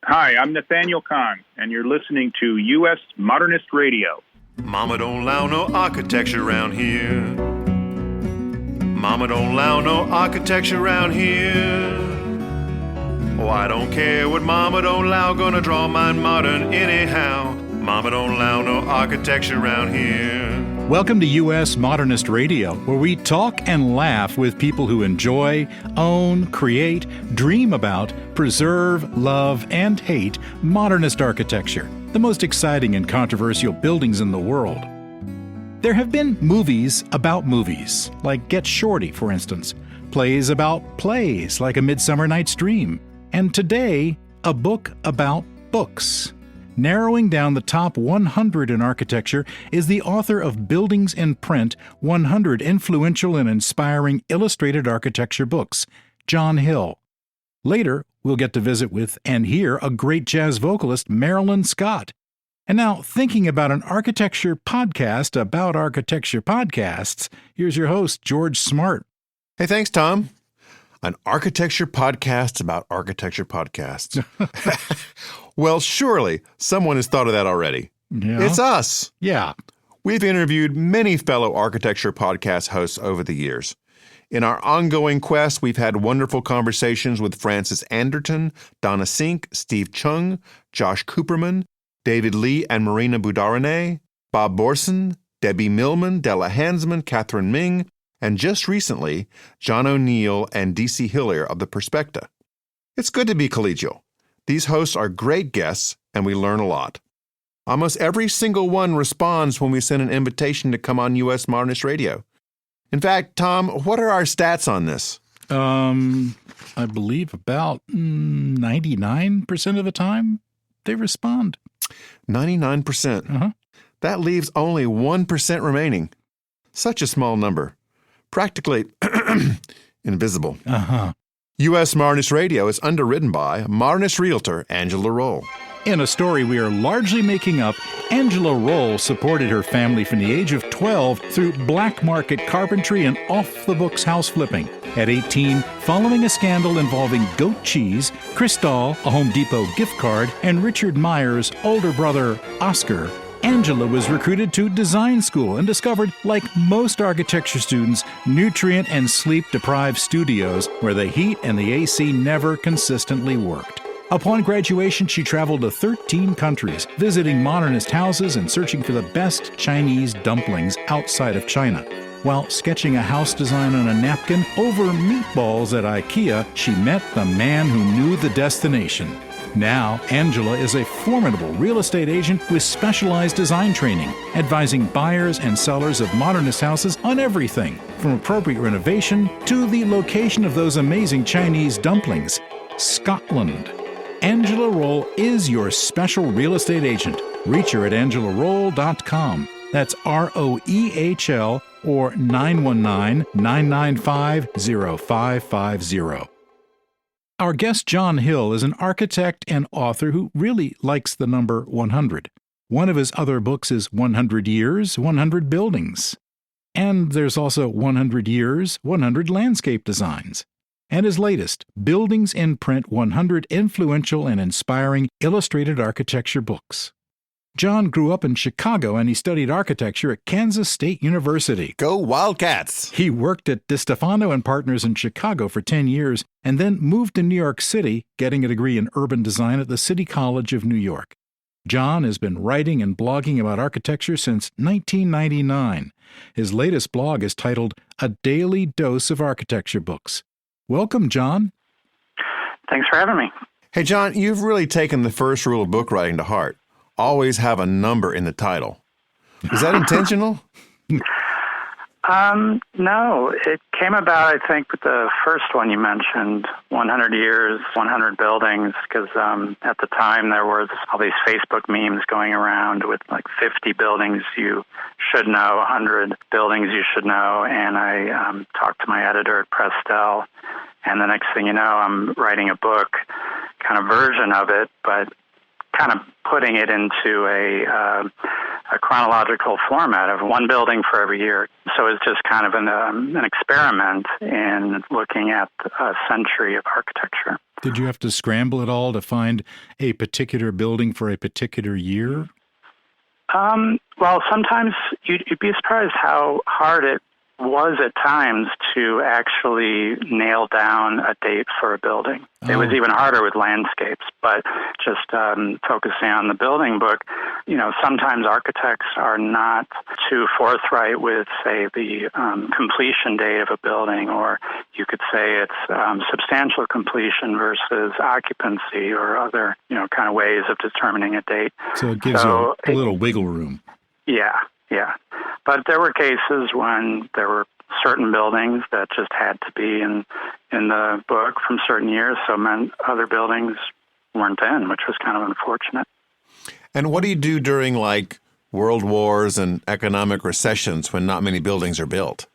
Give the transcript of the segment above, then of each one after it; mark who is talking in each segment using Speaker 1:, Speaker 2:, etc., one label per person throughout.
Speaker 1: Hi, I'm Nathaniel Kahn, and you're listening to U.S. Modernist Radio.
Speaker 2: Mama don't allow no architecture around here. Mama don't allow no architecture around here. Oh, I don't care what Mama don't allow, gonna draw mine modern anyhow. Mama don't allow no architecture around here.
Speaker 3: Welcome to U.S. Modernist Radio, where we talk and laugh with people who enjoy, own, create, dream about, preserve, love, and hate modernist architecture, the most exciting and controversial buildings in the world. There have been movies about movies, like Get Shorty, for instance, plays about plays, like A Midsummer Night's Dream, and today, a book about books. Narrowing down the top 100 in architecture is the author of Buildings in Print, 100 Influential and Inspiring Illustrated Architecture Books, John Hill. Later, we'll get to visit with and hear a great jazz vocalist, Marilyn Scott. And now, thinking about an architecture podcast about architecture podcasts, here's your host, George Smart.
Speaker 2: Hey, thanks, Tom. An architecture podcast about architecture podcasts. Well, surely someone has thought of that already.
Speaker 3: Yeah.
Speaker 2: It's us.
Speaker 3: Yeah.
Speaker 2: We've interviewed many fellow architecture podcast hosts over the years. In our ongoing quest, we've had wonderful conversations with Francis Anderton, Donna Sink, Steve Chung, Josh Cooperman, David Lee and Marina Budarane, Bob Borson, Debbie Millman, Della Hansman, Catherine Ming, and just recently, John O'Neill and D.C. Hillier of the Perspecta. It's good to be collegial. These hosts are great guests, and we learn a lot. Almost every single one responds when we send an invitation to come on U.S. Modernist Radio. In fact, Tom, what are our stats on this?
Speaker 3: I believe about 99% of the time they respond.
Speaker 2: 99%.
Speaker 3: Uh-huh.
Speaker 2: That leaves only 1% remaining. Such a small number. Practically invisible.
Speaker 3: Uh-huh.
Speaker 2: U.S. Modernist Radio is underwritten by modernist realtor Angela Roll.
Speaker 3: In a story we are largely making up, Angela Roll supported her family from the age of 12 through black market carpentry and off-the-books house flipping. At 18, following a scandal involving goat cheese, Chris Dahl, a Home Depot gift card, and Richard Meyer's older brother, Oscar, Angela was recruited to design school and discovered, like most architecture students, nutrient and sleep-deprived studios where the heat and the AC never consistently worked. Upon graduation, she traveled to 13 countries, visiting modernist houses and searching for the best Chinese dumplings outside of China. While sketching a house design on a napkin over meatballs at IKEA, she met the man who knew the destination. Now, Angela is a formidable real estate agent with specialized design training, advising buyers and sellers of modernist houses on everything, from appropriate renovation to the location of those amazing Chinese dumplings. Scotland. Angela Roll is your special real estate agent. Reach her at angelaroll.com. That's ROEHL or 919-995-0550. Our guest John Hill is an architect and author who really likes the number 100. One of his other books is 100 Years, 100 Buildings. And there's also 100 Years, 100 Landscape Designs. And his latest, Buildings in Print, 100 Influential and Inspiring Illustrated Architecture Books. John grew up in Chicago and he studied architecture at Kansas State University.
Speaker 2: Go Wildcats!
Speaker 3: He worked at DiStefano and Partners in Chicago for 10 years and then moved to New York City, getting a degree in urban design at the City College of New York. John has been writing and blogging about architecture since 1999. His latest blog is titled A Daily Dose of Architecture Books. Welcome, John.
Speaker 4: Thanks for having me.
Speaker 2: Hey, John, you've really taken the first rule of book writing to heart. Always have a number in the title. Is that intentional?
Speaker 4: No, it came about, I think, with the first one you mentioned, 100 Years, 100 Buildings, because at the time there was all these Facebook memes going around with like 50 buildings you should know, 100 buildings you should know, and I talked to my editor at Prestel, and the next thing you know, I'm writing a book, kind of version of it, but kind of putting it into a a chronological format of one building for every year. So it's just kind of an experiment in looking at a century of architecture.
Speaker 3: Did you have to scramble at all to find a particular building for a particular year?
Speaker 4: Well, sometimes you'd be surprised how hard it was at times to actually nail down a date for a building. Oh. It was even harder with landscapes, but just focusing on the building book, sometimes architects are not too forthright with, say, the completion date of a building, or you could say it's substantial completion versus occupancy or other, kind of ways of determining a date.
Speaker 3: So it gives you a little wiggle room.
Speaker 4: Yeah. But there were cases when there were certain buildings that just had to be in the book from certain years, so meant other buildings weren't in, which was kind of unfortunate.
Speaker 2: And what do you do during, world wars and economic recessions when not many buildings are built?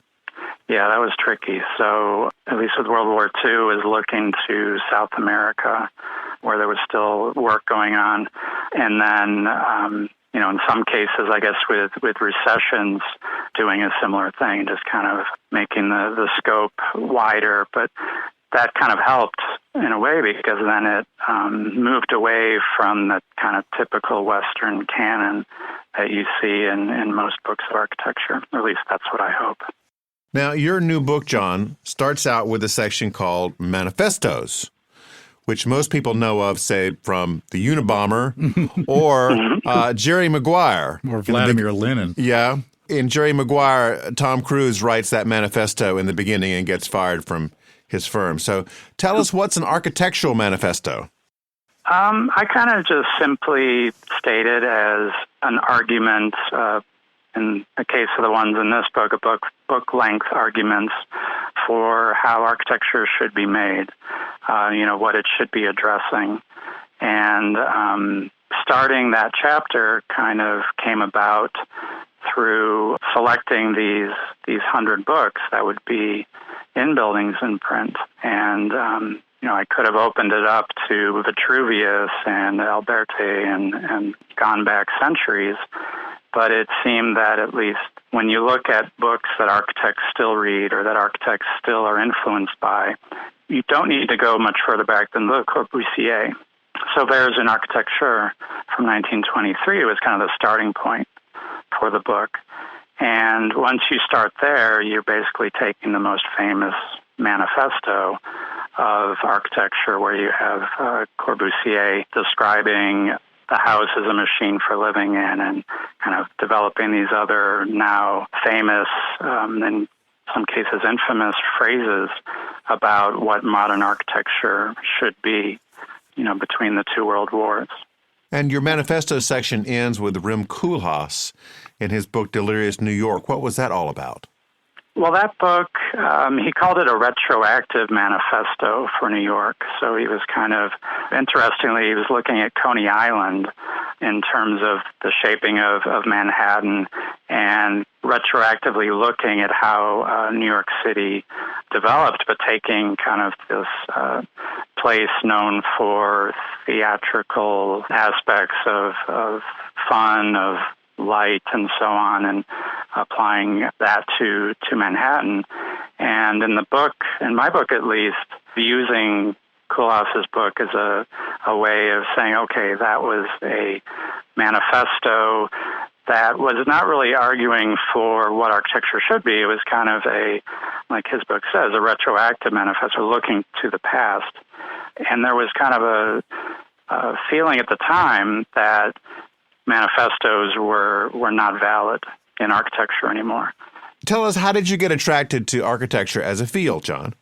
Speaker 4: Yeah, that was tricky. So at least with World War II, is looking to South America, where there was still work going on. And then, in some cases, I guess with recessions, doing a similar thing, just kind of making the scope wider. But that kind of helped in a way, because then it moved away from the kind of typical Western canon that you see in most books of architecture. Or at least that's what I hope.
Speaker 2: Now, your new book, John, starts out with a section called Manifestos, which most people know of, say, from the Unabomber or Jerry Maguire.
Speaker 3: Or Vladimir Lenin.
Speaker 2: Yeah. In Jerry Maguire, Tom Cruise writes that manifesto in the beginning and gets fired from his firm. So tell us, what's an architectural manifesto?
Speaker 4: I kind of just simply state it as an argument, in the case of the ones in this book, book-length arguments for how architecture should be made, what it should be addressing. And starting that chapter kind of came about through selecting these 100 books that would be in buildings in print. And, I could have opened it up to Vitruvius and Alberti and gone back centuries, but it seemed that at least when you look at books that architects still read or that architects still are influenced by, you don't need to go much further back than Le Corbusier. So Vers in Architecture from 1923 was kind of the starting point for the book. And once you start there, you're basically taking the most famous manifesto of architecture, where you have Corbusier describing the house as a machine for living in, and kind of developing these other now famous, in some cases infamous, phrases about what modern architecture should be, between the two world wars.
Speaker 2: And your manifesto section ends with Rem Koolhaas in his book Delirious New York. What was that all about?
Speaker 4: Well, that book, he called it a retroactive manifesto for New York. So he was interestingly, he was looking at Coney Island in terms of the shaping of Manhattan, and retroactively looking at how New York City developed, but taking kind of this place known for theatrical aspects of fun, of light, and so on, and applying that to Manhattan. And in the book, in my book at least, using Koolhaas's book as a way of saying, okay, that was a manifesto that was not really arguing for what architecture should be. It was kind of like his book says, a retroactive manifesto looking to the past. And there was kind of a feeling at the time that manifestos were not valid in architecture anymore.
Speaker 2: Tell us, how did you get attracted to architecture as a field, John?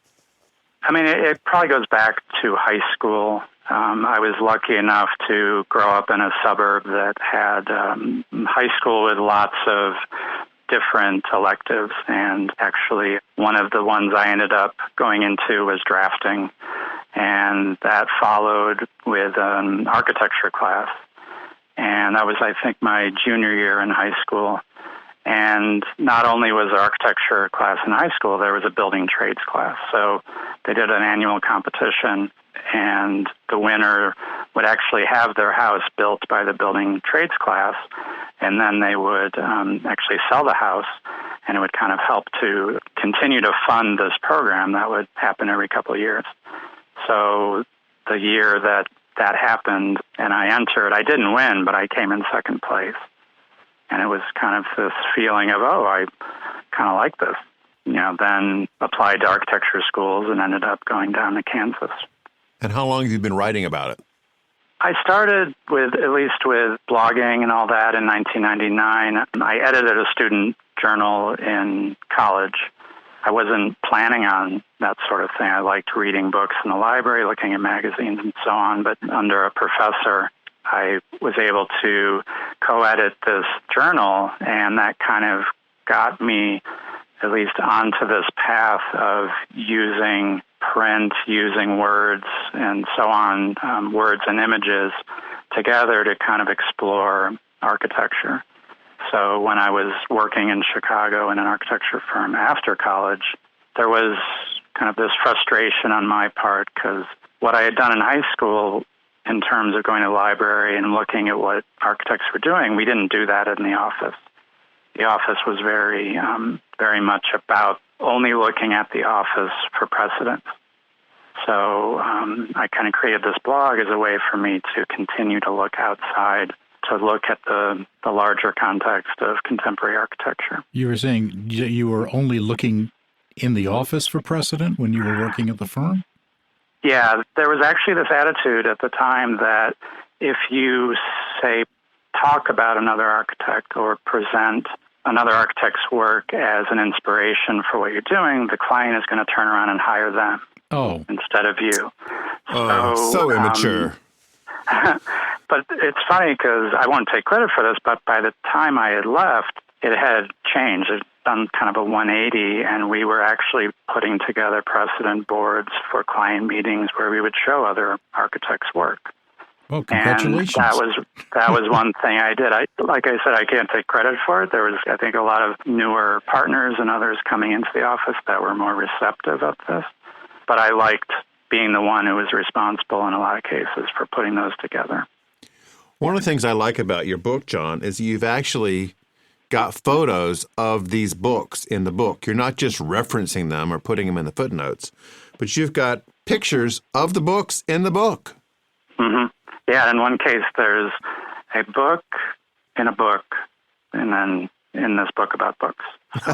Speaker 4: I mean, it probably goes back to high school. I was lucky enough to grow up in a suburb that had high school with lots of different electives, and actually one of the ones I ended up going into was drafting, and that followed with an architecture class. And that was, I think, my junior year in high school. And not only was there architecture class in high school, there was a building trades class. So they did an annual competition, and the winner would actually have their house built by the building trades class. and then they would actually sell the house, and it would kind of help to continue to fund this program that would happen every couple of years. So the year that happened and I entered, I didn't win, but I came in second place. And it was kind of this feeling of, I kind of like this. Then applied to architecture schools and ended up going down to Kansas.
Speaker 2: And how long have you been writing about it?
Speaker 4: I started with blogging and all that in 1999. I edited a student journal in college. I wasn't planning on that sort of thing. I liked reading books in the library, looking at magazines and so on. But under a professor, I was able to co-edit this journal, and that kind of got me at least onto this path of using print, using words and so on, words and images together to kind of explore architecture. So when I was working in Chicago in an architecture firm after college, there was kind of this frustration on my part because what I had done in high school in terms of going to the library and looking at what architects were doing, we didn't do that in the office. The office was very, very much about only looking at the office for precedent. So I kind of created this blog as a way for me to continue to look outside, to look at the larger context of contemporary architecture.
Speaker 3: You were saying you were only looking in the office for precedent when you were working at the firm?
Speaker 4: Yeah, there was actually this attitude at the time that if you, say, talk about another architect or present another architect's work as an inspiration for what you're doing, the client is going to turn around and hire them instead of you.
Speaker 2: So immature.
Speaker 4: But it's funny because I won't take credit for this, but by the time I had left, it had changed. It had done kind of a 180, and we were actually putting together precedent boards for client meetings where we would show other architects' work.
Speaker 3: Well, congratulations.
Speaker 4: And that was one thing I did. Like I said, I can't take credit for it. There was, I think, a lot of newer partners and others coming into the office that were more receptive of this. But I liked being the one who was responsible in a lot of cases for putting those together.
Speaker 2: One of the things I like about your book, John, is you've actually got photos of these books in the book. You're not just referencing them or putting them in the footnotes, but you've got pictures of the books in the book.
Speaker 4: Mm-hmm. Yeah, in one case, there's a book in a book, and then in this book about books. So.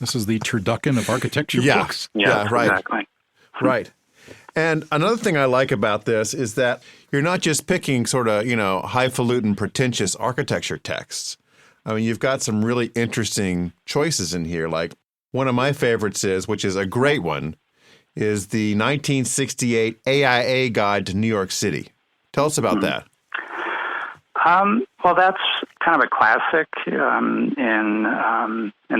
Speaker 3: This is the turducken of architecture books.
Speaker 4: Yeah,
Speaker 2: right.
Speaker 4: Exactly.
Speaker 2: Right. And another thing I like about this is that you're not just picking sort of, highfalutin, pretentious architecture texts. I mean, you've got some really interesting choices in here. Like one of my favorites which is a great one, is the 1968 AIA Guide to New York City. Tell us about that.
Speaker 4: Well, that's kind of a classic in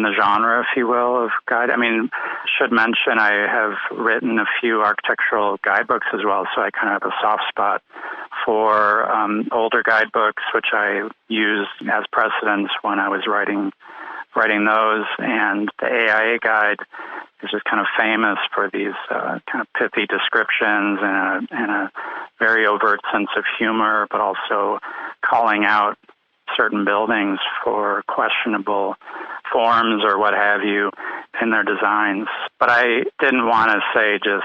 Speaker 4: the genre, if you will, of guide. I mean, should mention I have written a few architectural guidebooks as well, so I kind of have a soft spot for older guidebooks, which I used as precedents when I was writing those. And the AIA Guide is just kind of famous for these kind of pithy descriptions and a very overt sense of humor, but also calling out certain buildings for questionable forms or what have you in their designs. But I didn't want to say just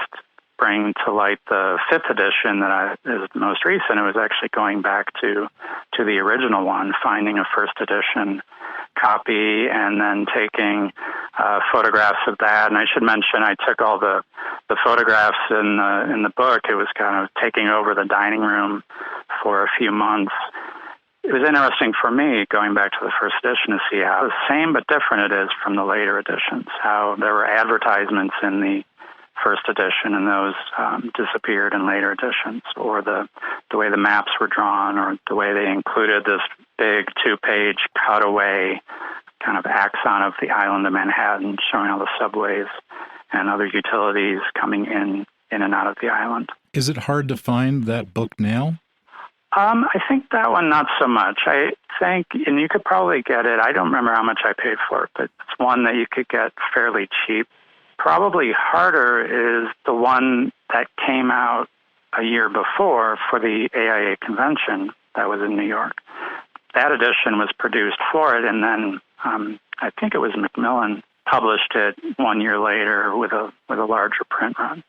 Speaker 4: bring to light the 5th edition that is most recent. It was actually going back to the original one, finding a 1st edition copy and then taking photographs of that. And I should mention I took all the photographs in the book. It was kind of taking over the dining room for a few months. It was interesting for me, going back to the 1st edition, to see how the same but different it is from the later editions, how there were advertisements in the 1st edition and those disappeared in later editions, or the way the maps were drawn, or the way they included this big 2-page cutaway kind of axon of the island of Manhattan, showing all the subways and other utilities coming in and out of the island.
Speaker 3: Is it hard to find that book now?
Speaker 4: I think that one, not so much. I think, and you could probably get it, I don't remember how much I paid for it, but it's one that you could get fairly cheap. Probably harder is the one that came out a year before for the AIA convention that was in New York. that edition was produced for it, and then I think it was Macmillan published it 1 year later with a larger print run.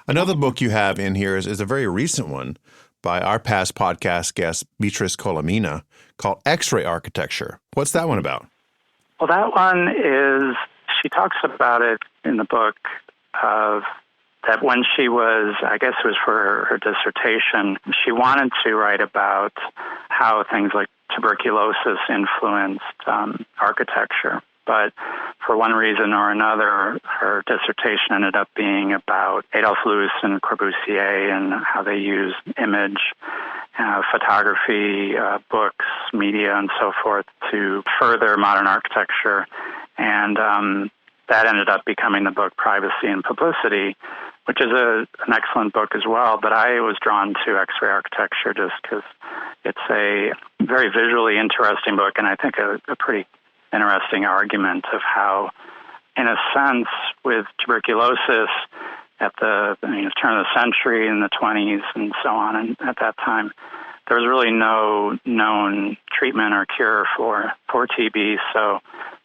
Speaker 2: Another book you have in here is a very recent one by our past podcast guest, Beatrice Colomina, called X-Ray Architecture. What's that one about?
Speaker 4: Well, that one is, she talks about it in the book of that when she was, I guess it was for her dissertation, she wanted to write about how things like tuberculosis influenced architecture. But for one reason or another, her dissertation ended up being about Adolphe Loos and Corbusier and how they use image, photography, books, media, and so forth to further modern architecture. And that ended up becoming the book Privacy and Publicity, which is an excellent book as well. But I was drawn to X-ray architecture just because it's a very visually interesting book, and I think a pretty interesting argument of how, in a sense, with tuberculosis at the turn of the century in the 20s and so on, and at that time, there was really no known treatment or cure for TB. So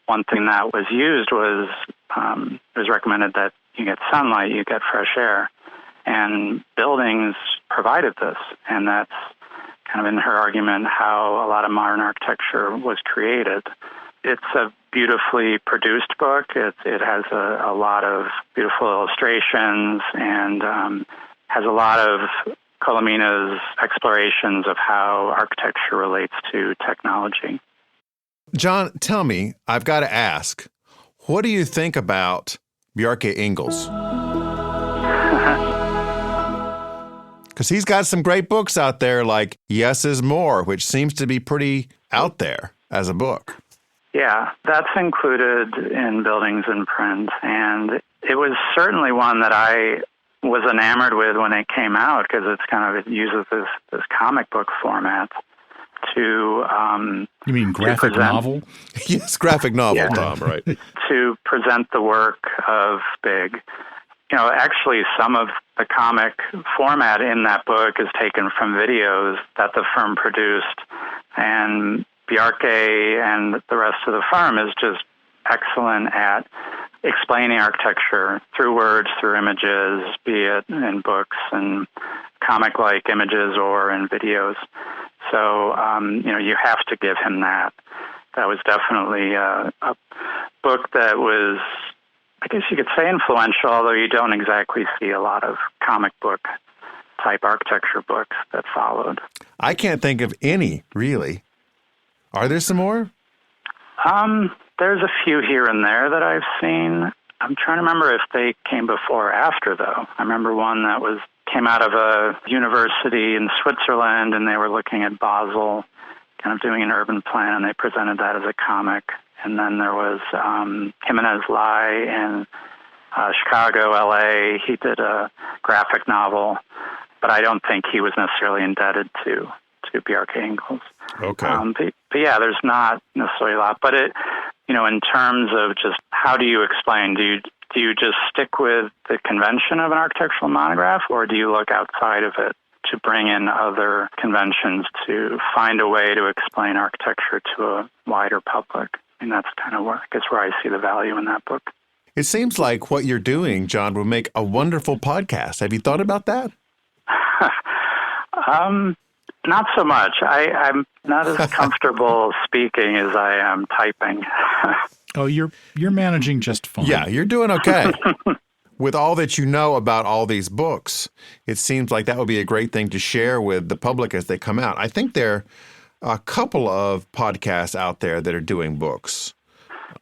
Speaker 4: one thing that was used was it was recommended that you get sunlight, you get fresh air, and buildings provided this, and that's kind of in her argument how a lot of modern architecture was created. It's a beautifully produced book. It has a lot of beautiful illustrations and has a lot of Colomina's explorations of how architecture relates to technology.
Speaker 2: John, tell me, I've got to ask, what do you think about Bjarke Ingels? Because he's got some great books out there like Yes is More, which seems to be pretty out there as a book.
Speaker 4: Yeah, that's included in Buildings in Print, and it was certainly one that I was enamored with when it came out because it uses this comic book format to
Speaker 3: you mean graphic novel?
Speaker 2: Yes, graphic novel,
Speaker 4: yeah.
Speaker 2: Tom, right.
Speaker 4: To present the work of Big. Actually, some of the comic format in that book is taken from videos that the firm produced, and Bjarke and the rest of the firm is just excellent at explaining architecture through words, through images, be it in books and comic-like images or in videos. So, you have to give him that. That was definitely a book that was, I guess you could say, influential, although you don't exactly see a lot of comic book type architecture books that followed.
Speaker 2: I can't think of any, really. Are there some more?
Speaker 4: There's a few here and there that I've seen. I'm trying to remember if they came before or after, though. I remember one that came out of a university in Switzerland, and they were looking at Basel, kind of doing an urban plan, and they presented that as a comic. And then there was Jimenez Lai in Chicago, L.A. He did a graphic novel, but I don't think he was necessarily indebted to Bjarke Ingels.
Speaker 2: Okay.
Speaker 4: But yeah, there's not necessarily a lot. But in terms of just how do you explain? Do you just stick with the convention of an architectural monograph, or do you look outside of it to bring in other conventions to find a way to explain architecture to a wider public? And that's kind of where I see the value in that book.
Speaker 2: It seems like what you're doing, John, would make a wonderful podcast. Have you thought about that?
Speaker 4: Not so much. I'm not as comfortable speaking as I am typing.
Speaker 3: Oh, you're managing just fine.
Speaker 2: Yeah, you're doing okay. With all that you know about all these books, it seems like that would be a great thing to share with the public as they come out. I think there are a couple of podcasts out there that are doing books.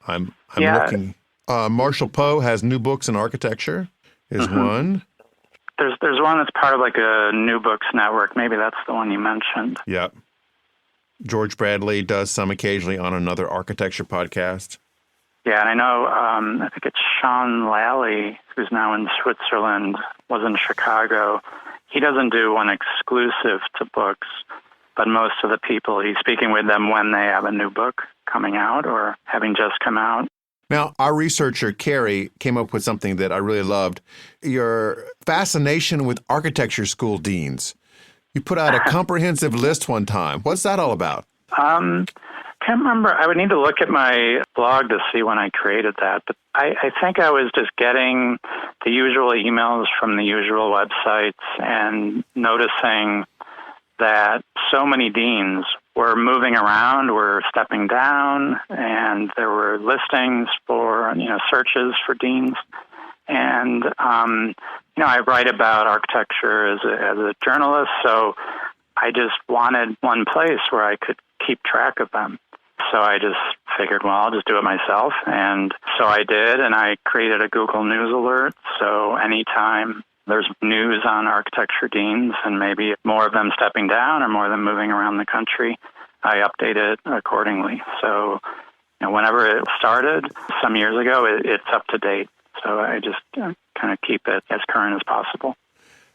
Speaker 2: I'm looking. Marshall Poe has New Books in Architecture is one.
Speaker 4: There's one that's part of like a New Books network. Maybe that's the one you mentioned.
Speaker 2: Yep. George Bradley does some occasionally on another architecture podcast.
Speaker 4: Yeah, and I know, I think it's Sean Lally, who's now in Switzerland, was in Chicago. He doesn't do one exclusive to books, but most of the people, he's speaking with them when they have a new book coming out or having just come out.
Speaker 2: Now, our researcher, Carrie, came up with something that I really loved. Your fascination with architecture school deans. You put out a comprehensive list one time. What's that all about?
Speaker 4: Can't remember. I would need to look at my blog to see when I created that. But I think I was just getting the usual emails from the usual websites and noticing that so many deans were moving around, were stepping down, and there were listings for, searches for deans. And, I write about architecture as a journalist, so I just wanted one place where I could keep track of them. So I just figured, well, I'll just do it myself. And so I did, and I created a Google News alert. So anytime there's news on architecture deans and maybe more of them stepping down or more of them moving around the country, I update it accordingly. So whenever it started some years ago, it's up to date. So I just kind of keep it as current as possible.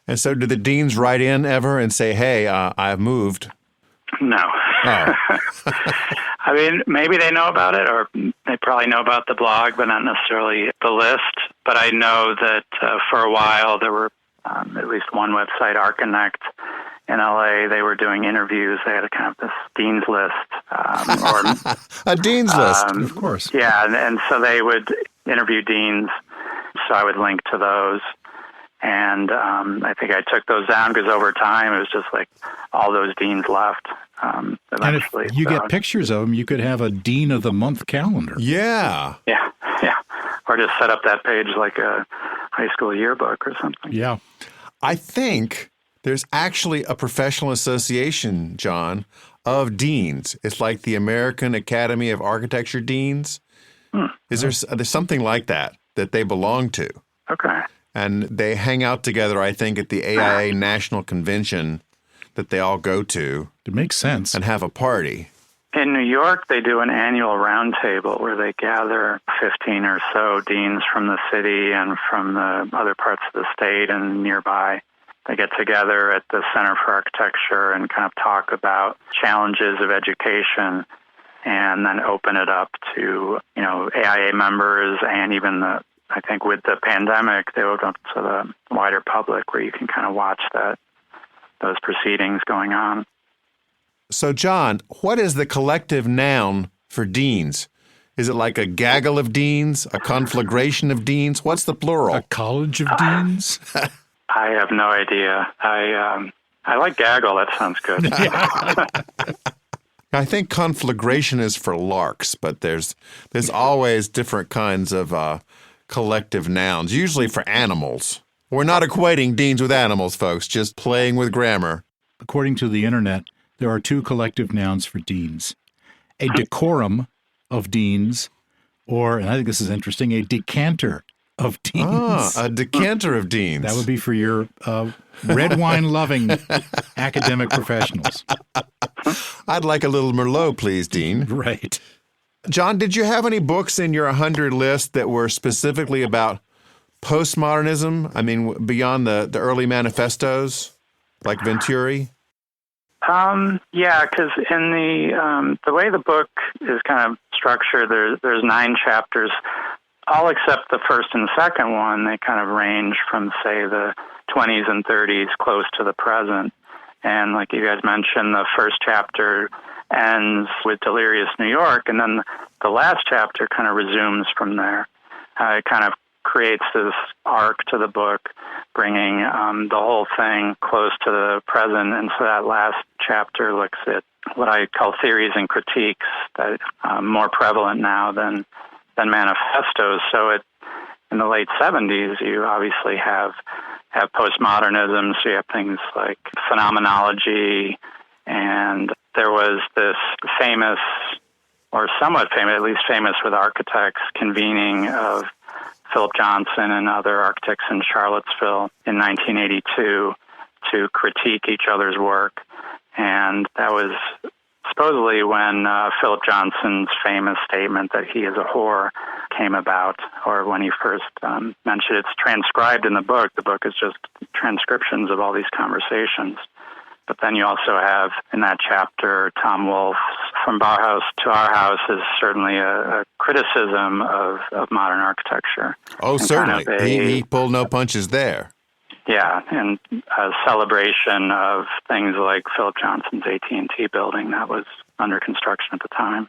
Speaker 2: And so do the deans write in ever and say, hey, I've moved?
Speaker 4: No.
Speaker 2: Oh.
Speaker 4: I mean, maybe they know about it, or they probably know about the blog, but not necessarily the list. But I know that for a while there were at least one website, ArchiNect, in LA. They were doing interviews. They had a kind of this dean's list.
Speaker 2: A dean's list, of course.
Speaker 4: Yeah, and so they would interview deans. So I would link to those. And I think I took those down because over time it was just like all those deans left. Eventually.
Speaker 3: And if you get pictures of them, you could have a Dean of the Month calendar.
Speaker 2: Yeah.
Speaker 4: Yeah. Or just set up that page like a high school yearbook or something.
Speaker 3: Yeah.
Speaker 2: I think there's actually a professional association, John, of deans. It's like the American Academy of Architecture Deans. There's something like that they belong to?
Speaker 4: Okay.
Speaker 2: And they hang out together, I think, at the AIA National Convention that they all go to.
Speaker 3: It makes sense.
Speaker 2: And have a party.
Speaker 4: In New York, they do an annual roundtable where they gather 15 or so deans from the city and from the other parts of the state and nearby. They get together at the Center for Architecture and kind of talk about challenges of education and then open it up to, AIA members and even I think with the pandemic, they opened up to the wider public where you can kind of watch those proceedings going on.
Speaker 2: So, John, what is the collective noun for deans? Is it like a gaggle of deans, a conflagration of deans? What's the plural?
Speaker 3: A college of deans?
Speaker 4: I have no idea. I like gaggle. That sounds good.
Speaker 2: I think conflagration is for larks, but there's always different kinds of collective nouns, usually for animals. We're not equating deans with animals, folks, just playing with grammar.
Speaker 3: According to the internet, there are two collective nouns for deans. A decorum of deans, or, and I think this is interesting, a decanter of deans.
Speaker 2: A decanter of deans.
Speaker 3: That would be for your red wine-loving academic professionals.
Speaker 2: I'd like a little Merlot, please, Dean.
Speaker 3: Right.
Speaker 2: John, did you have any books in your 100 list that were specifically about postmodernism? I mean, beyond the early manifestos, like Venturi?
Speaker 4: Yeah, because in the way the book is kind of structured, there's 9 chapters, all except the first and second one. They kind of range from, say, the 20s and 30s close to the present. And like you guys mentioned, the first chapter ends with Delirious New York, and then the last chapter kind of resumes from there. It kind of creates this arc to the book, bringing the whole thing close to the present. And so that last chapter looks at what I call theories and critiques that are more prevalent now than manifestos. So in the late 70s, you obviously have postmodernism, so you have things like phenomenology, and there was this famous, or somewhat famous, at least famous with architects, convening of Philip Johnson and other architects in Charlottesville in 1982 to critique each other's work. And that was supposedly when Philip Johnson's famous statement that he is a whore came about, or when he first mentioned it. It's transcribed in the book. The book is just transcriptions of all these conversations. But then you also have, in that chapter, Tom Wolfe's From Bauhaus to Our House is certainly a criticism of modern architecture.
Speaker 2: Oh,
Speaker 4: and
Speaker 2: certainly.
Speaker 4: Kind of
Speaker 2: He pulled no punches there.
Speaker 4: Yeah, and a celebration of things like Philip Johnson's AT&T building that was under construction at the time.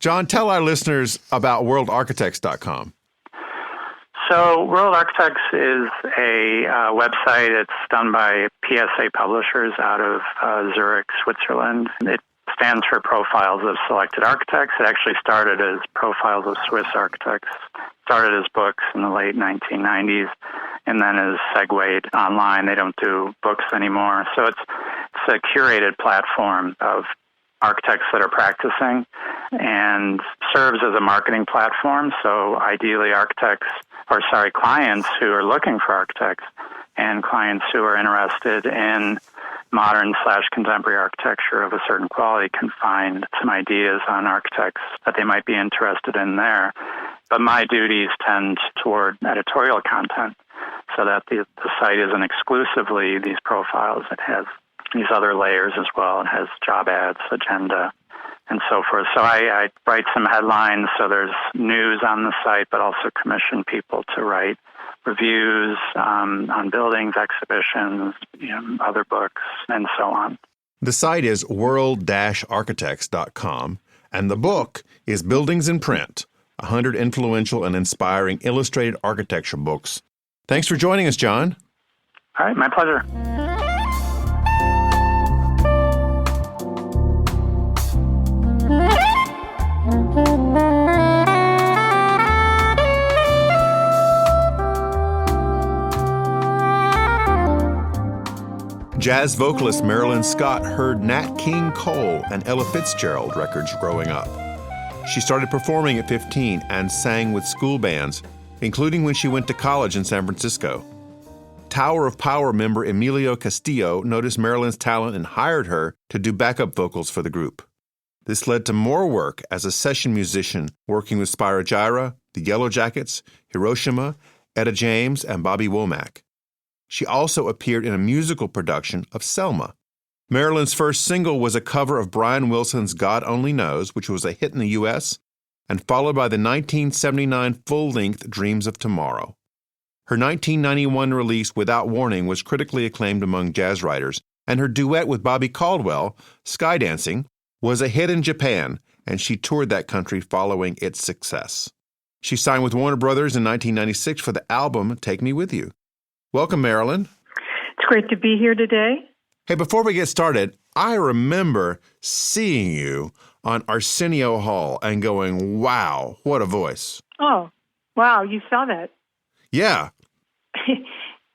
Speaker 2: John, tell our listeners about worldarchitects.com.
Speaker 4: So World Architects is a website. It's done by PSA Publishers out of Zurich, Switzerland. It stands for Profiles of Selected Architects. It actually started as Profiles of Swiss Architects, started as books in the late 1990s, and then is segued online. They don't do books anymore. So it's a curated platform of architects that are practicing and serves as a marketing platform. So ideally clients who are looking for architects and clients who are interested in modern/contemporary architecture of a certain quality can find some ideas on architects that they might be interested in there. But my duties tend toward editorial content so that the site isn't exclusively these profiles. It has these other layers as well. It has job ads, agenda, and so forth. So I write some headlines, so there's news on the site, but also commission people to write reviews on buildings, exhibitions, other books, and so on.
Speaker 2: The site is world-architects.com, and the book is Buildings in Print, 100 Influential and Inspiring Illustrated Architecture Books. Thanks for joining us, John.
Speaker 4: All right, my pleasure.
Speaker 2: Jazz vocalist Marilyn Scott heard Nat King Cole and Ella Fitzgerald records growing up. She started performing at 15 and sang with school bands, including when she went to college in San Francisco. Tower of Power member Emilio Castillo noticed Marilyn's talent and hired her to do backup vocals for the group. This led to more work as a session musician, working with Spyro Gyra, the Yellow Jackets, Hiroshima, Etta James, and Bobby Womack. She also appeared in a musical production of Selma. Marilyn's first single was a cover of Brian Wilson's God Only Knows, which was a hit in the U.S., and followed by the 1979 full-length Dreams of Tomorrow. Her 1991 release Without Warning was critically acclaimed among jazz writers, and her duet with Bobby Caldwell, Skydancing, was a hit in Japan, and she toured that country following its success. She signed with Warner Brothers in 1996 for the album Take Me With You. Welcome, Marilyn.
Speaker 5: It's great to be here today.
Speaker 2: Hey, before we get started, I remember seeing you on Arsenio Hall and going, wow, what a voice.
Speaker 5: Oh, wow, you saw that.
Speaker 2: Yeah.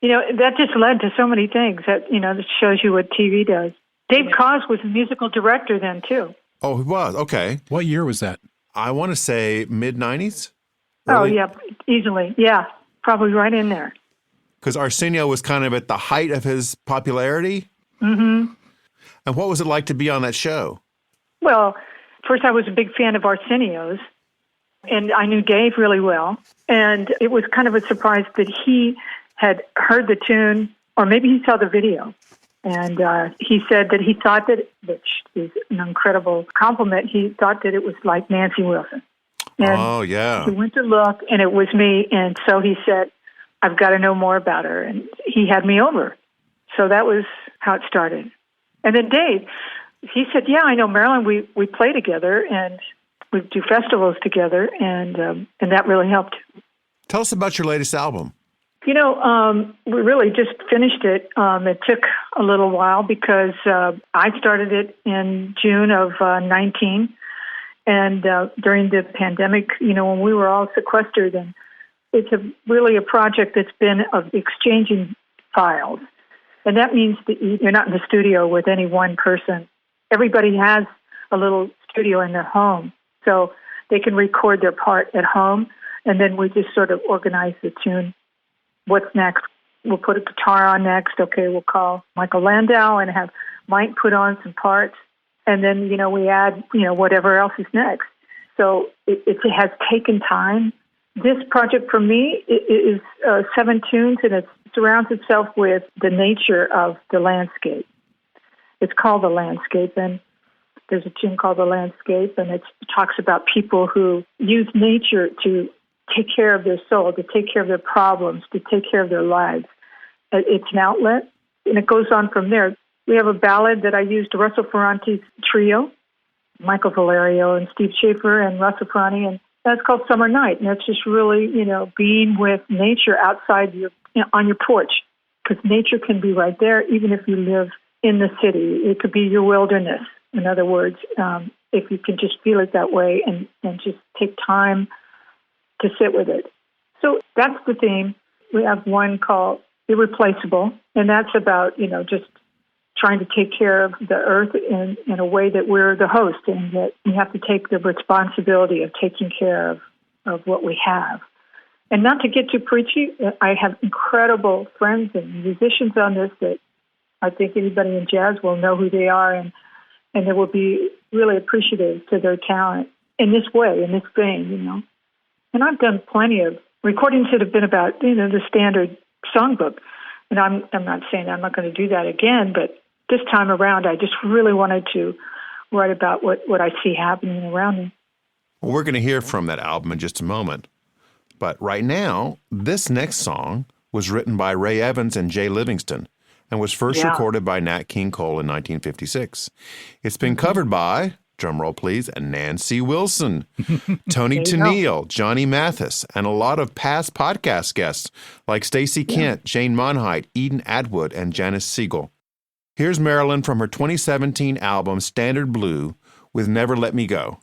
Speaker 5: That just led to so many things that shows you what TV does. Dave Koz was a musical director then, too.
Speaker 2: Oh, he was? Okay.
Speaker 3: What year was that?
Speaker 2: I want to say mid-90s?
Speaker 5: Oh, yeah, easily. Yeah, probably right in there.
Speaker 2: Because Arsenio was kind of at the height of his popularity?
Speaker 5: Mm-hmm.
Speaker 2: And what was it like to be on that show?
Speaker 5: Well, first I was a big fan of Arsenio's, and I knew Dave really well. And it was kind of a surprise that he had heard the tune, or maybe he saw the video. And he said that he thought that, which is an incredible compliment, he thought that it was like Nancy Wilson. And
Speaker 2: oh, yeah.
Speaker 5: He went to look, and it was me. And so he said, I've got to know more about her. And he had me over. So that was how it started. And then Dave, he said, yeah, I know Marilyn. We play together, and we do festivals together, and that really helped.
Speaker 2: Tell us about your latest album.
Speaker 5: We really just finished it. It took a little while because I started it in June of 19. And during the pandemic, when we were all sequestered, and it's really a project that's been of exchanging files. And that means that you're not in the studio with any one person. Everybody has a little studio in their home. So they can record their part at home, and then we just sort of organize the tune. What's next? We'll put a guitar on next. Okay, we'll call Michael Landau and have Mike put on some parts. And then, we add, whatever else is next. So it has taken time. This project for me is 7 tunes, and it surrounds itself with the nature of the landscape. It's called The Landscape, and there's a tune called The Landscape, and it talks about people who use nature to take care of their soul, to take care of their problems, to take care of their lives. it's an outlet, and it goes on from there. We have a ballad that I used Russell Ferrante's trio, Michael Valerio and Steve Schaefer and Russell Ferrante, and that's called Summer Night. And that's just really, being with nature outside on your porch, because nature can be right there, even if you live in the city. It could be your wilderness, in other words, if you can just feel it that way and just take time to sit with it. So that's the theme. We have one called Irreplaceable, and that's about, just trying to take care of the earth in a way that we're the host, and that we have to take the responsibility of taking care of what we have. And not to get too preachy, I have incredible friends and musicians on this that I think anybody in jazz will know who they are, and they will be really appreciative to their talent in this way, in this vein, And I've done plenty of recordings that have been about, the standard songbook. And I'm not saying I'm not going to do that again, but this time around, I just really wanted to write about what I see happening around me.
Speaker 2: Well, we're going to hear from that album in just a moment. But right now, this next song was written by Ray Evans and Jay Livingston and was first recorded by Nat King Cole in 1956. It's been covered by, drumroll please, Nancy Wilson, Tony Tennille, Johnny Mathis, and a lot of past podcast guests like Stacey Kent, Jane Monheit, Eden Atwood, and Janice Siegel. Here's Marilyn from her 2017 album Standard Blue with Never Let Me Go.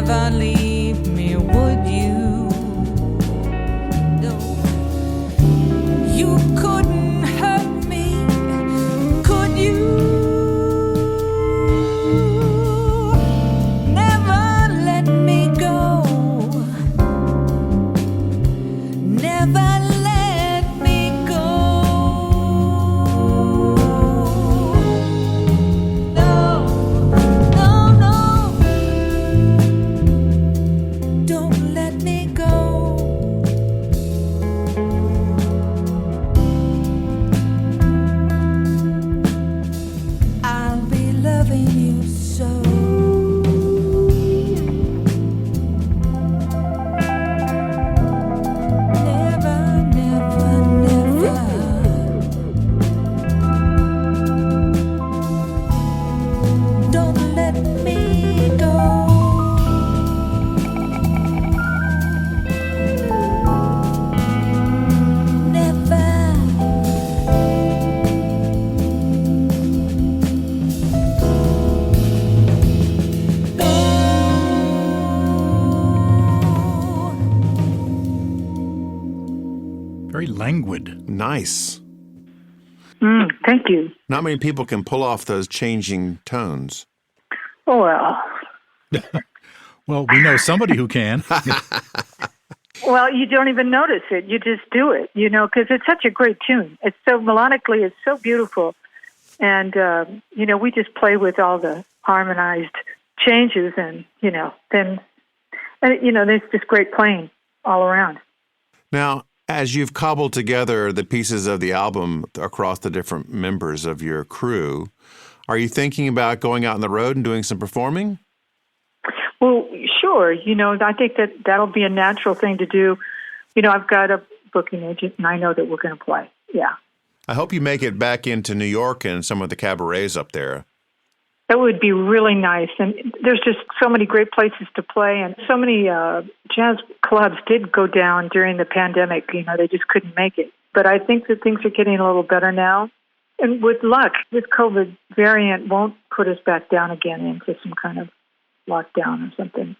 Speaker 6: never leave me, would you? No. You couldn't hurt me, could you? Never let me go. Never let me go. No, no, no. Don't let me go. I'll be loving you so. Never, never, never. Don't let me go. Never.
Speaker 3: Very languid.
Speaker 2: Nice.
Speaker 5: Thank you.
Speaker 2: Not many people can pull off those changing tones.
Speaker 5: Oh, well.
Speaker 3: Well, we know somebody who can.
Speaker 5: Well, you don't even notice it. You just do it, because it's such a great tune. It's so melodically, it's so beautiful. And, we just play with all the harmonized changes and, then, there's just great playing all around.
Speaker 2: Now, as you've cobbled together the pieces of the album across the different members of your crew, are you thinking about going out on the road and doing some performing?
Speaker 5: Well, sure. I think that'll be a natural thing to do. I've got a booking agent, and I know that we're going to play. Yeah.
Speaker 2: I hope you make it back into New York and some of the cabarets up there.
Speaker 5: That would be really nice. And there's just so many great places to play, and so many jazz clubs did go down during the pandemic. They just couldn't make it. But I think that things are getting a little better now. And with luck, this COVID variant won't put us back down again into some kind of lockdown or something.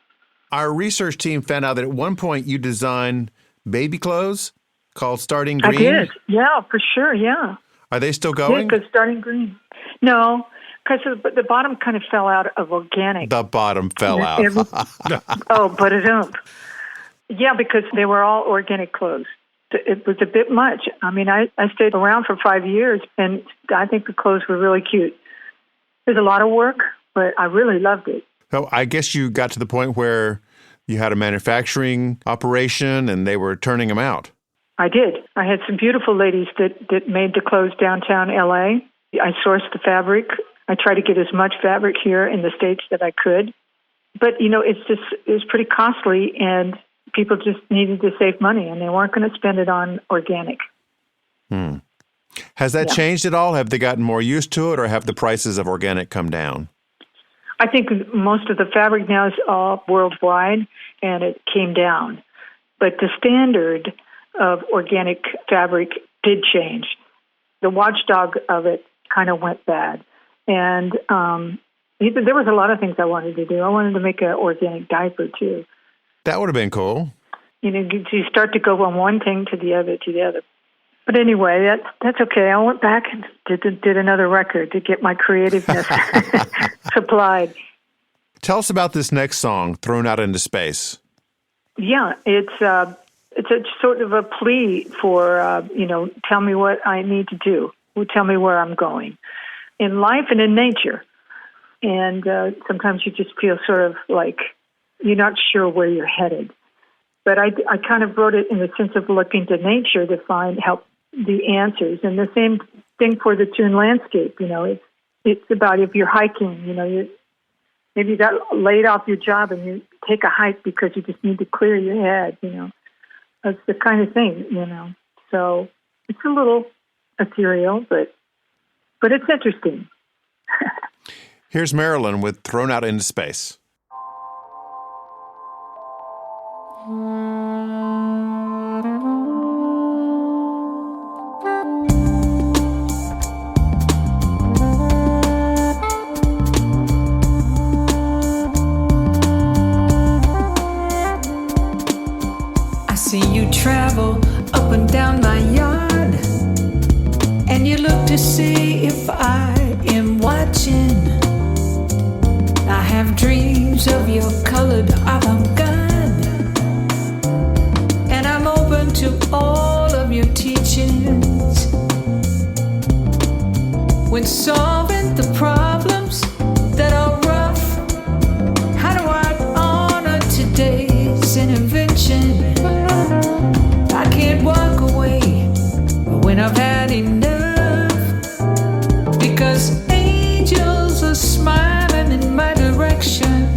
Speaker 2: Our research team found out that at one point you designed baby clothes called Starting Green.
Speaker 5: I did. Yeah, for sure. Yeah.
Speaker 2: Are they still going?
Speaker 5: Yeah, because Starting Green. No, because the bottom kind of fell out of organic.
Speaker 2: The bottom fell out.
Speaker 5: Oh, but it don't. Yeah, because they were all organic clothes. It was a bit much. I mean, I stayed around for 5 years, and I think the clothes were really cute. There's a lot of work, but I really loved it.
Speaker 2: So I guess you got to the point where you had a manufacturing operation and they were turning them out.
Speaker 5: I did. I had some beautiful ladies that made the clothes downtown L.A. I sourced the fabric. I tried to get as much fabric here in the States that I could. But, it was pretty costly, and people just needed to save money, and they weren't going to spend it on organic.
Speaker 2: Has that changed at all? Have they gotten more used to it, or have the prices of organic come down?
Speaker 5: I think most of the fabric now is all worldwide, and it came down. But the standard of organic fabric did change. The watchdog of it kind of went bad. And there was a lot of things I wanted to do. I wanted to make an organic diaper, too.
Speaker 2: That would have been cool.
Speaker 5: You start to go from one thing to the other, But anyway, that's okay. I went back and did another record to get my creativeness supplied.
Speaker 2: Tell us about this next song, Thrown Out into Space.
Speaker 5: Yeah, it's a sort of a plea for, tell me what I need to do. Tell me where I'm going in life and in nature. And sometimes you just feel sort of like you're not sure where you're headed. But I kind of wrote it in the sense of looking to nature to help the answers. And the same thing for the tune Landscape. It's about if you're hiking, maybe you got laid off your job and you take a hike because you just need to clear your head, That's the kind of thing, So it's a little ethereal, but it's interesting.
Speaker 2: Here's Marilyn with Thrown Out into Space.
Speaker 6: travel up and down my yard, and you look to see if I am watching. I have dreams of your colored avant-garde, and I'm open to all of your teachings. When solving the problems that are rough, how do I honor today's intervention? I can't walk away when I've had enough, because angels are smiling in my direction.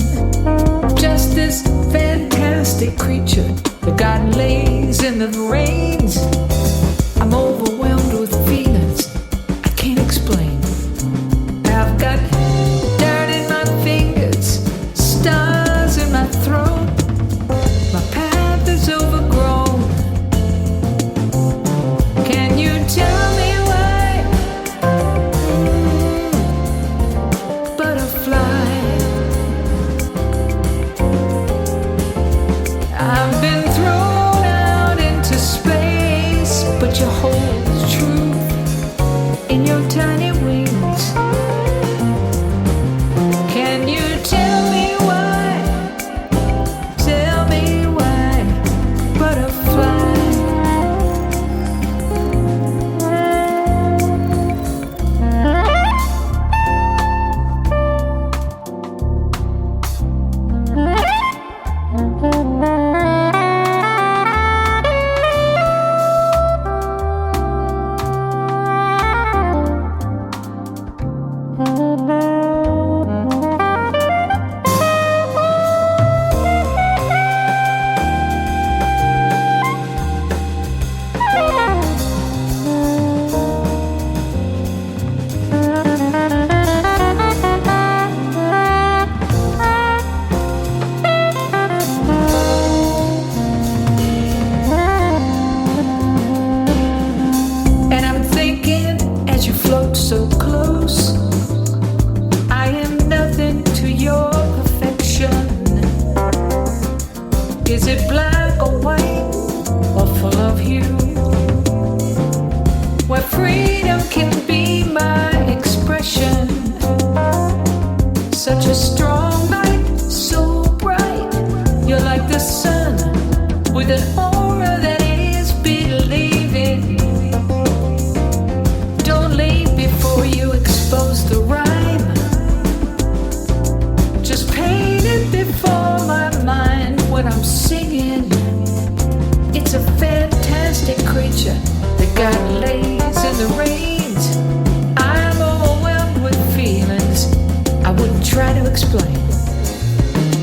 Speaker 6: Just this fantastic creature that God lays in the rains. I'm overwhelmed with feelings I can't explain. I've got dirt in my fingers, stars in my throat. My path is overgrown. Can you tell me why? Butterfly. I've been thrown out into space, but you hold the truth in your tiny wings. Can you tell me why? Tell me why, butterfly. And I'm thinking as you float so close, I am nothing to your perfection. Is it black or white or full of hue? Where freedom can be my expression. Such a strong light, so bright. You're like the sun with an aura that is believing. Don't leave before you expose the rhyme. Just paint it before my mind when I'm singing. It's a fantastic creature that God lays in the rains. I'm overwhelmed with feelings I wouldn't try to explain,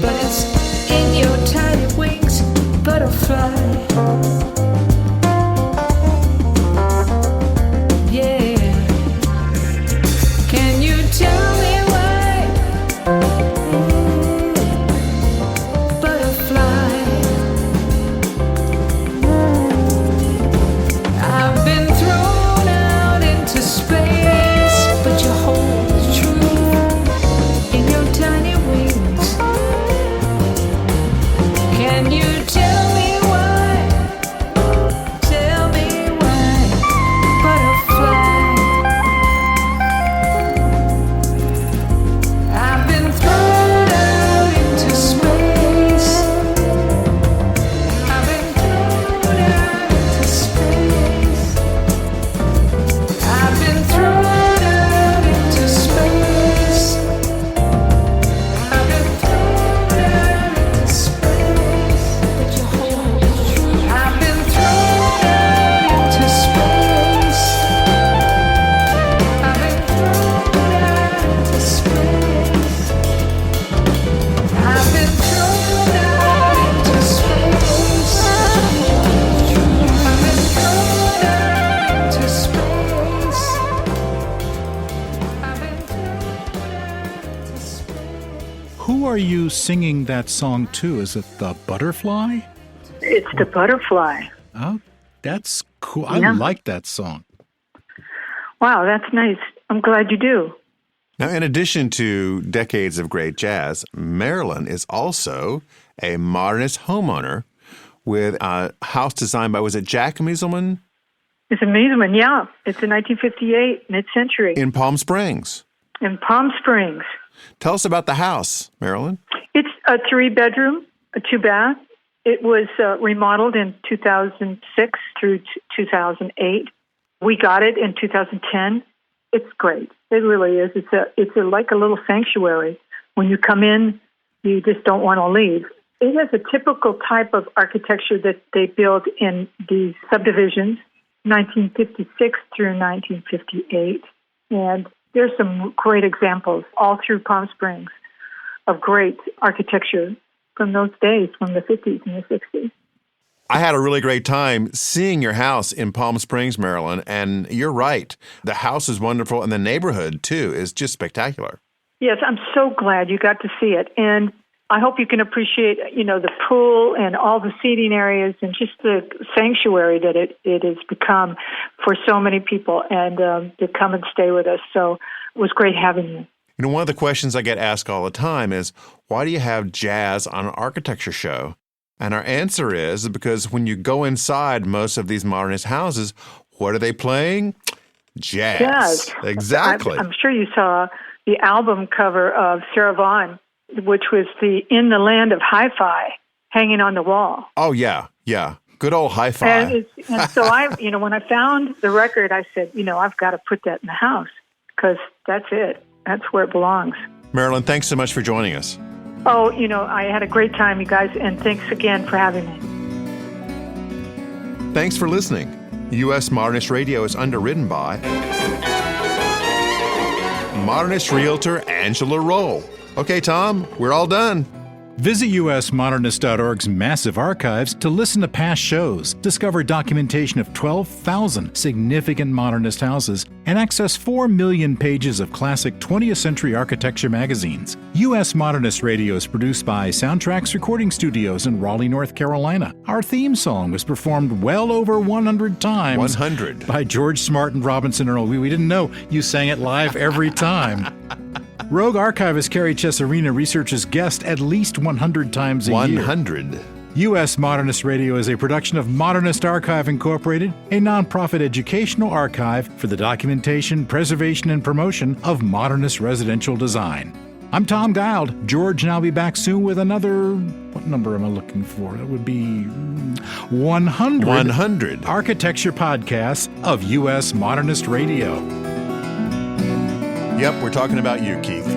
Speaker 6: but it's in your tiny wings, butterfly. Yeah. Can you tell me why? Butterfly. I've been thrown out into space, but you hold the truth in your tiny wings. Can you tell me why? Tell me why, butterfly. I've been thrown out into space. I've been thrown out into space. I've been thrown out into space. I've been thrown out into space, but you hold the truth. I've been thrown out into space. I've been thrown out into space. I've been thrown out into space. I've been thrown out into space. I've been thrown out into space.
Speaker 3: Who are you singing that song to? Is it the Butterfly?
Speaker 5: It's the Butterfly.
Speaker 3: Oh, that's cool.
Speaker 5: Yeah.
Speaker 3: I like that song.
Speaker 5: Wow, that's nice. I'm glad you do.
Speaker 2: Now, in addition to decades of great jazz, Marilyn is also a modernist homeowner with a house designed by, was it Jack Mieselman?
Speaker 5: It's a Midsummer, yeah. It's a 1958 mid-century.
Speaker 2: In Palm Springs.
Speaker 5: In Palm Springs.
Speaker 2: Tell us about the house, Marilyn.
Speaker 5: It's a 3-bedroom, a 2-bath. It was remodeled in 2006 through 2008. We got it in 2010. It's great. It really is. It's like a little sanctuary. When you come in, you just don't want to leave. It has a typical type of architecture that they built in these subdivisions, 1956 through 1958. And there's some great examples all through Palm Springs of great architecture from those days, from the 50s and the 60s.
Speaker 2: I had a really great time seeing your house in Palm Springs, Maryland, and you're right. The house is wonderful, and the neighborhood, too, is just spectacular.
Speaker 5: Yes, I'm so glad you got to see it. And I hope you can appreciate, the pool and all the seating areas and just the sanctuary that it has become for so many people and to come and stay with us. So it was great having you.
Speaker 2: One of the questions I get asked all the time is, why do you have jazz on an architecture show? And our answer is because when you go inside most of these modernist houses, what are they playing? Jazz. Exactly.
Speaker 5: I'm sure you saw the album cover of Sarah Vaughan, which was the In the Land of Hi-Fi hanging on the wall.
Speaker 2: Oh, yeah. Good old hi-fi.
Speaker 5: And so when I found the record, I said, I've got to put that in the house because that's it. That's where it belongs.
Speaker 2: Marilyn, thanks so much for joining us.
Speaker 5: Oh, I had a great time, you guys, and thanks again for having me.
Speaker 2: Thanks for listening. U.S. Modernist Radio is underwritten by modernist realtor Angela Roll. Okay, Tom, we're all done.
Speaker 3: Visit usmodernist.org's massive archives to listen to past shows, discover documentation of 12,000 significant modernist houses, and access 4 million pages of classic 20th century architecture magazines. U.S. Modernist Radio is produced by Soundtracks Recording Studios in Raleigh, North Carolina. Our theme song was performed well over 100 times.
Speaker 2: 100.
Speaker 3: By George Smart and Robinson Earl. We didn't know you sang it live every time. Rogue archivist Carrie Cesarina researches guests at least 100 times a year.
Speaker 2: 100.
Speaker 3: U.S. Modernist Radio is a production of Modernist Archive Incorporated, a nonprofit educational archive for the documentation, preservation, and promotion of modernist residential design. I'm Tom Guild. George and I'll be back soon with another, what number am I looking for? That would be 100.
Speaker 2: 100.
Speaker 3: Architecture podcasts of U.S. Modernist Radio.
Speaker 2: Yep, we're talking about you, Keith.